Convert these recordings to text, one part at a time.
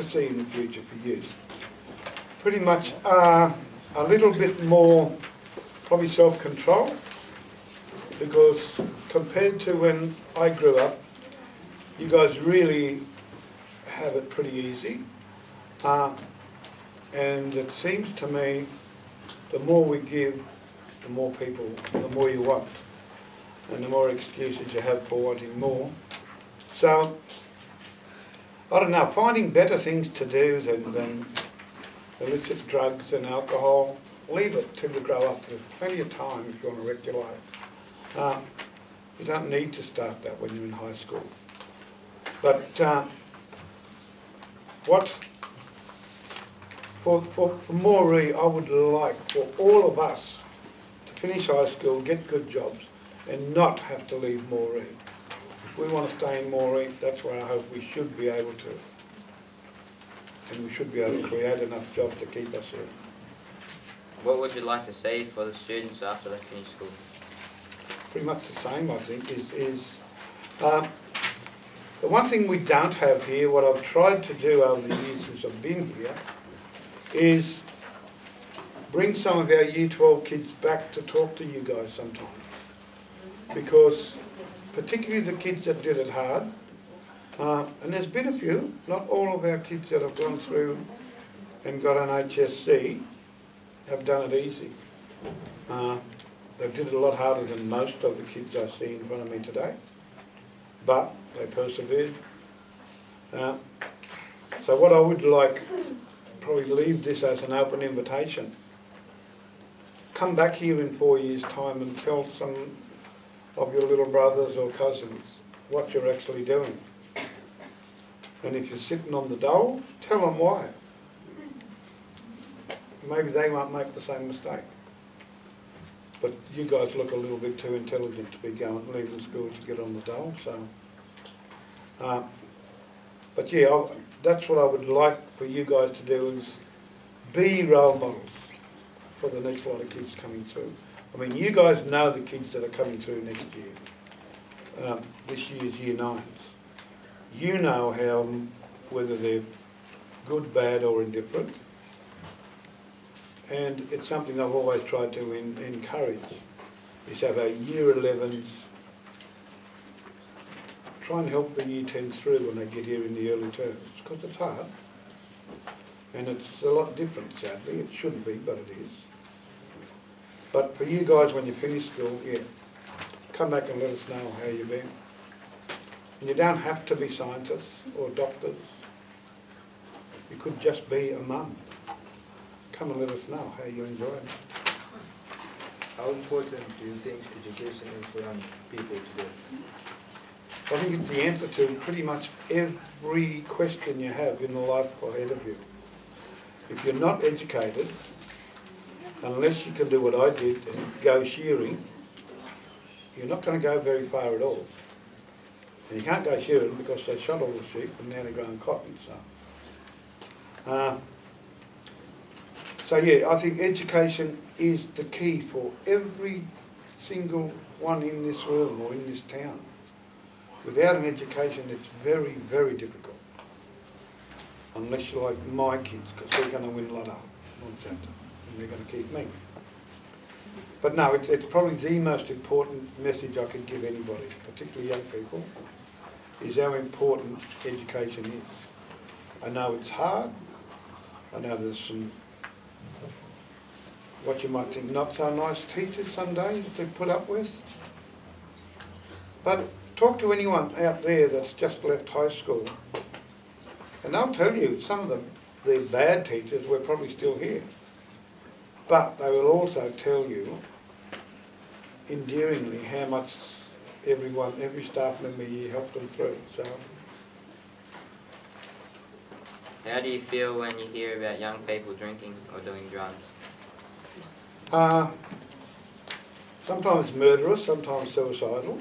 to see in the future for youth pretty much are a little bit more probably self-control, because compared to when I grew up, you guys really have it pretty easy. And it seems to me the more we give, the more people, the more you want, and the more excuses you have for wanting more. So, I don't know, finding better things to do than illicit drugs and alcohol, leave it till you grow up. There's plenty of time if you want to wreck your life. You don't need to start that when you're in high school. But for Moree, I would like for all of us to finish high school, get good jobs, and not have to leave Moree. If we want to stay in Moree, that's where I hope we should be able to. And we should be able to create enough jobs to keep us here. What would you like to see for the students after they finish school? Pretty much the same, I think, is the one thing we don't have here, what I've tried to do over the years since I've been here, is bring some of our Year 12 kids back to talk to you guys sometimes. Because particularly the kids that did it hard, and there's been a few, not all of our kids that have gone through and got an HSC have done it easy. They did it a lot harder than most of the kids I see in front of me today, but they persevered. So what I would like, probably leave this as an open invitation. Come back here in 4 years' time and tell some of your little brothers or cousins what you're actually doing. And if you're sitting on the dole, tell them why. Maybe they won't make the same mistake. But you guys look a little bit too intelligent to be leaving school to get on the dole. So, but yeah, that's what I would like for you guys to do, is be role models for the next lot of kids coming through. I mean, you guys know the kids that are coming through next year. This year's Year 9s. You know how, whether they're good, bad or indifferent. And it's something I've always tried to encourage, is have our Year 11s try and help the Year 10s through when they get here in the early terms, because it's hard. And it's a lot different, sadly. It shouldn't be, but it is. But for you guys, when you finish school, yeah, come back and let us know how you've been. And you don't have to be scientists or doctors. You could just be a mum. Come and let us know how you enjoy it. How important do you think education is for young people today? I think it's the answer to pretty much every question you have in the life ahead of you. If you're not educated, unless you can do what I did and go shearing, you're not going to go very far at all. And you can't go shearing because they shot all the sheep and now they're growing cotton. So yeah, I think education is the key for every single one in this room or in this town. Without an education, it's very, very difficult. Unless you're like my kids, because they're going to win Lotto on Saturday, and they're going to keep me. But no, it's probably the most important message I could give anybody, particularly young people, is how important education is. I know it's hard. I know there's some, what you might think, not so nice teachers some days to put up with. But talk to anyone out there that's just left high school, and they'll tell you some of them, they're bad teachers, we're probably still here. But they will also tell you endearingly how much every staff member here helped them through. So, how do you feel when you hear about young people drinking or doing drugs? Sometimes murderous, sometimes suicidal,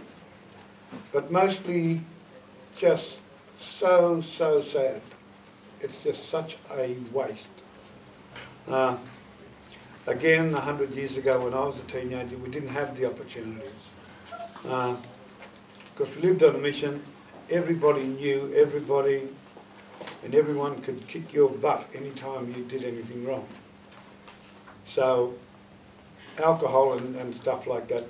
but mostly just so sad. It's just such a waste. Again, 100 years ago when I was a teenager, we didn't have the opportunities. Because we lived on a mission, everybody knew everybody, and everyone could kick your butt anytime you did anything wrong. So alcohol and stuff like that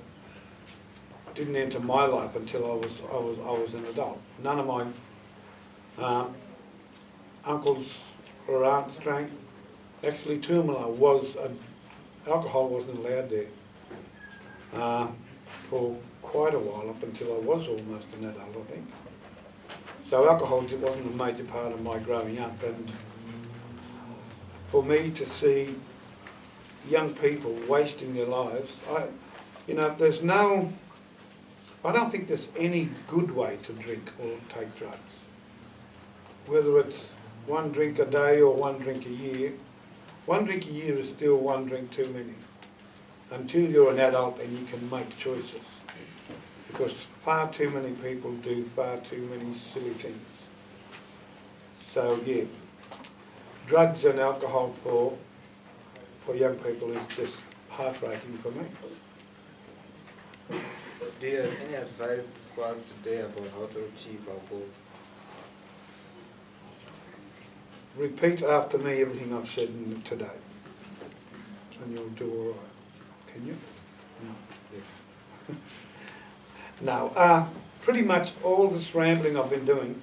didn't enter my life until I was an adult. None of my uncles or aunts drank. Actually, Toomala alcohol wasn't allowed there for quite a while, up until I was almost an adult, I think. So alcohol wasn't a major part of my growing up, and for me to see young people wasting their lives, I don't think there's any good way to drink or take drugs. Whether it's one drink a day or one drink a year, one drink a year is still one drink too many, until you're an adult and you can make choices. Because far too many people do far too many silly things. So yeah, drugs and alcohol for young people is just heartbreaking for me. Do you have any advice for us today about how to achieve our goal? Repeat after me everything I've said today, and you'll do all right. Can you? No. No. Pretty much all this rambling I've been doing,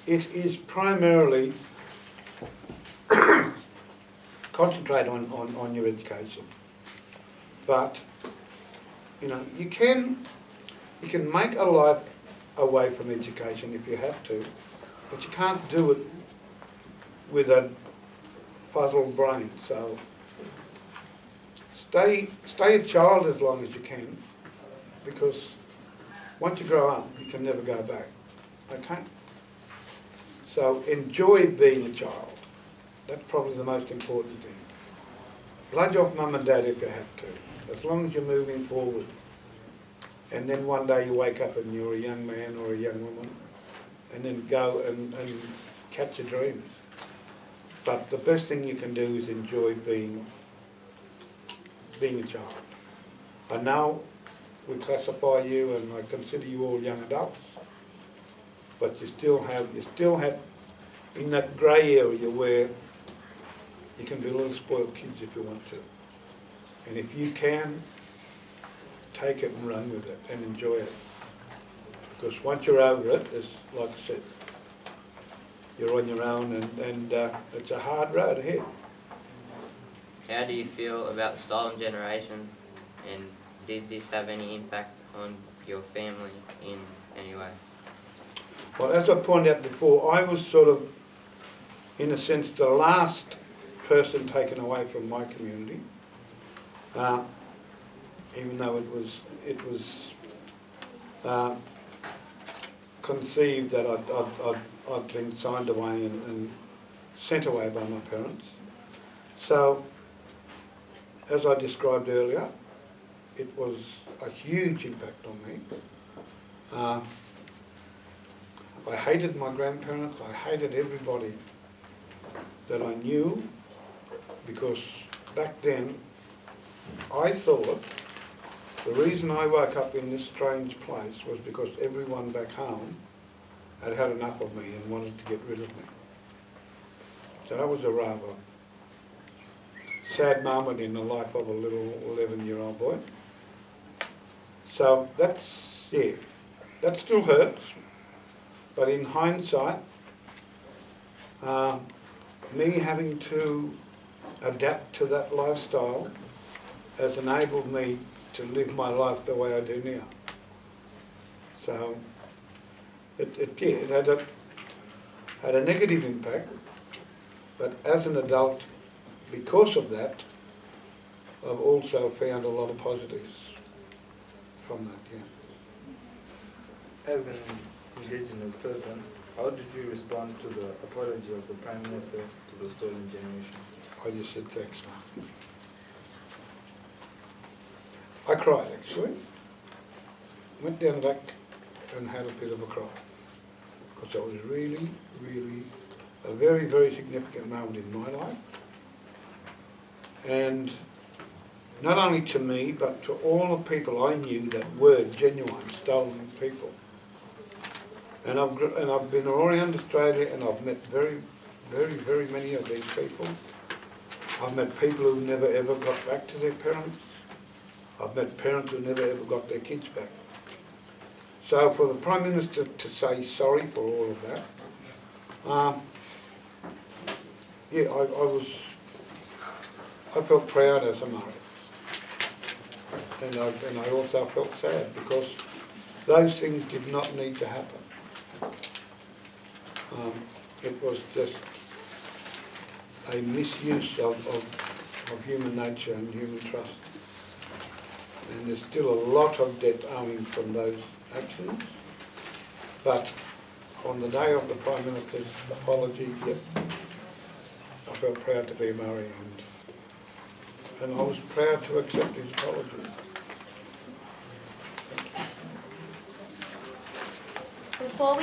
it is primarily concentrate on your education. But you can make a life away from education if you have to, but you can't do it with a fuzzled brain. So stay a child as long as you can, because once you grow up, you can never go back. Okay? So enjoy being a child. That's probably the most important thing. Bludge off mum and dad if you have to, as long as you're moving forward. And then one day you wake up and you're a young man or a young woman, and then go and catch your dreams. But the best thing you can do is enjoy being a child. I know we classify you and I consider you all young adults, but you still have in that grey area where you can be little spoiled kids if you want to. And if you can, take it and run with it and enjoy it. Because once you're over it, it's like I said, you're on your own, and it's a hard road ahead. How do you feel about the stolen generation, and did this have any impact on your family in any way? Well, as I pointed out before, I was sort of, in a sense, the last person taken away from my community, even though it was conceived that I'd been signed away and sent away by my parents. So, as I described earlier, it was a huge impact on me. I hated my grandparents, I hated everybody that I knew, because back then I thought the reason I woke up in this strange place was because everyone back home had had enough of me and wanted to get rid of me. So that was a rather sad moment in the life of a little 11-year-old boy. So that still hurts, but in hindsight, me having to adapt to that lifestyle has enabled me to live my life the way I do now. So it had a negative impact, but as an adult, because of that, I've also found a lot of positives from that, yeah. As an Indigenous person, how did you respond to the apology of the Prime Minister to the stolen generation? I just said thanks. I cried, actually. Went down the back and had a bit of a cry, because that was really, really a very, very significant moment in my life. And not only to me, but to all the people I knew that were genuine stolen people. And I've been around Australia and I've met very many of these people. I've met people who never ever got back to their parents. I've met parents who never ever got their kids back. So for the Prime Minister to say sorry for all of that, yeah, I felt proud as a Murray. And I also felt sad because those things did not need to happen. It was just a misuse of human nature and human trust. And there's still a lot of debt owing from those actions. But on the day of the Prime Minister's apology, yep, I felt proud to be a Murray, and I was proud to accept his apology. Before we